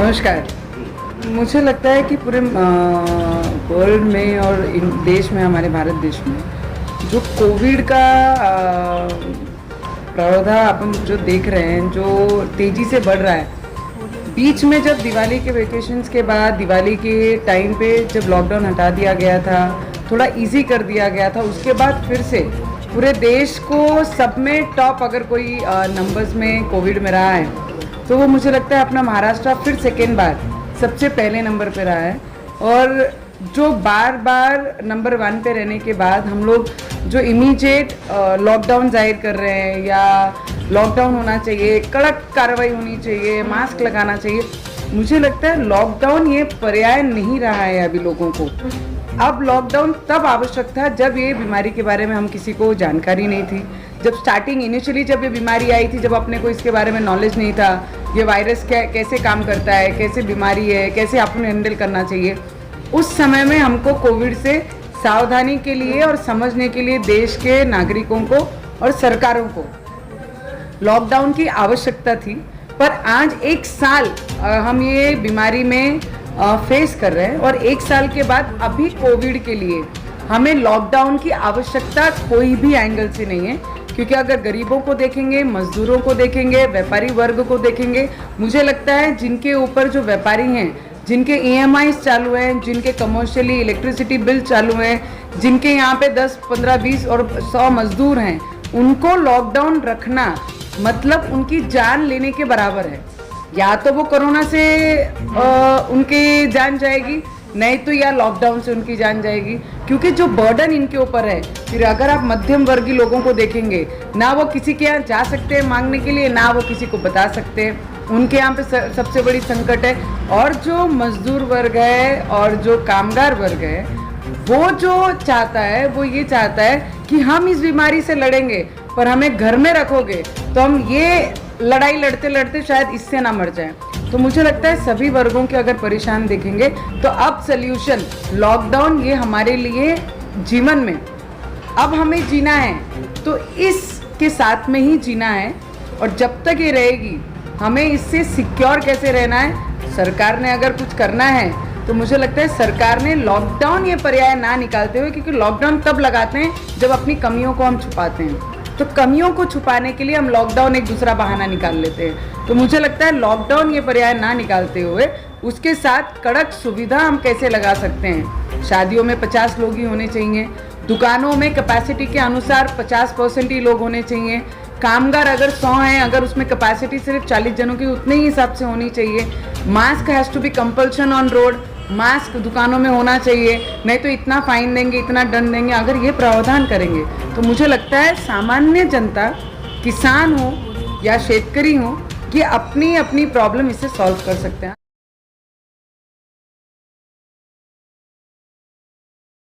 नमस्कार। मुझे लगता है कि पूरे वर्ल्ड में और देश में, हमारे भारत देश में जो कोविड का प्रावधान अपन जो देख रहे हैं, जो तेज़ी से बढ़ रहा है, बीच में जब दिवाली के वेकेशंस के बाद, दिवाली के टाइम पे जब लॉकडाउन हटा दिया गया था, थोड़ा इजी कर दिया गया था, उसके बाद फिर से पूरे देश को सब में टॉप अगर कोई नंबर्स में कोविड में रहा है तो वो मुझे लगता है अपना महाराष्ट्र फिर सेकेंड बार सबसे पहले नंबर पे रहा है। और जो बार बार नंबर 1 पे रहने के बाद हम लोग जो इमीडिएट लॉकडाउन जाहिर कर रहे हैं या लॉकडाउन होना चाहिए, कड़क कार्रवाई होनी चाहिए, मास्क लगाना चाहिए, मुझे लगता है लॉकडाउन ये पर्याय नहीं रहा है अभी लोगों को। अब लॉकडाउन तब आवश्यक था जब ये बीमारी के बारे में हम किसी को जानकारी नहीं थी, जब स्टार्टिंग इनिशियली जब ये बीमारी आई थी, जब अपने को इसके बारे में नॉलेज नहीं था, ये वायरस कैसे काम करता है, कैसे बीमारी है, कैसे अपन हैंडल करना चाहिए। उस समय में हमको कोविड से सावधानी के लिए और समझने के लिए देश के नागरिकों को और सरकारों को लॉकडाउन की आवश्यकता थी। पर आज 1 साल हम ये बीमारी में फेस कर रहे हैं और 1 साल के बाद अभी कोविड के लिए हमें लॉकडाउन की आवश्यकता कोई भी एंगल से नहीं है, क्योंकि अगर गरीबों को देखेंगे, मजदूरों को देखेंगे, व्यापारी वर्ग को देखेंगे, मुझे लगता है जिनके ऊपर जो व्यापारी हैं, जिनके EMIs चालू हैं, जिनके कमर्शियली इलेक्ट्रिसिटी बिल चालू हैं, जिनके यहाँ पे 10, 15, 20 और 100 मजदूर हैं, उनको लॉकडाउन रखना मतलब उनकी जान लेने के बराबर है। या तो वो कोरोना से उनकी जान जाएगी, नहीं तो या लॉकडाउन से उनकी जान जाएगी, क्योंकि जो बर्डन इनके ऊपर है। फिर अगर आप मध्यम वर्गीय लोगों को देखेंगे, ना वो किसी के यहाँ जा सकते हैं मांगने के लिए, ना वो किसी को बता सकते हैं, उनके यहाँ पे सबसे बड़ी संकट है। और जो मजदूर वर्ग है और जो कामगार वर्ग है, वो जो चाहता है वो ये चाहता है कि हम इस बीमारी से लड़ेंगे, पर हमें घर में रखोगे तो हम ये लड़ाई लड़ते लड़ते शायद इससे ना मर जाएं। तो मुझे लगता है सभी वर्गों के अगर परेशान देखेंगे तो अब सल्यूशन लॉकडाउन ये हमारे लिए जीवन में अब हमें जीना है तो इसके साथ में ही जीना है। और जब तक ये रहेगी हमें इससे सिक्योर कैसे रहना है। सरकार ने अगर कुछ करना है तो मुझे लगता है सरकार ने लॉकडाउन ये पर्याय ना निकालते हुए, क्योंकि लॉकडाउन तब लगाते हैं जब अपनी कमियों को हम छुपाते हैं, तो कमियों को छुपाने के लिए हम लॉकडाउन एक दूसरा बहाना निकाल लेते हैं। तो मुझे लगता है लॉकडाउन ये पर्याय ना निकालते हुए उसके साथ कड़क सुविधा हम कैसे लगा सकते हैं। शादियों में 50 लोग ही होने चाहिए, दुकानों में कैपेसिटी के अनुसार 50% ही लोग होने चाहिए, कामगार अगर 100 हैं, अगर उसमें कैपेसिटी सिर्फ 40 जनों की, उतने ही हिसाब से होनी चाहिए। Mask has to be compulsion on road, mask दुकानों में होना चाहिए, नहीं तो इतना फाइन देंगे, इतना दंड देंगे। अगर ये प्रावधान करेंगे तो मुझे लगता है सामान्य जनता, किसान हो या शेतकरी हो, ये अपनी अपनी प्रॉब्लम इससे सॉल्व कर सकते हैं।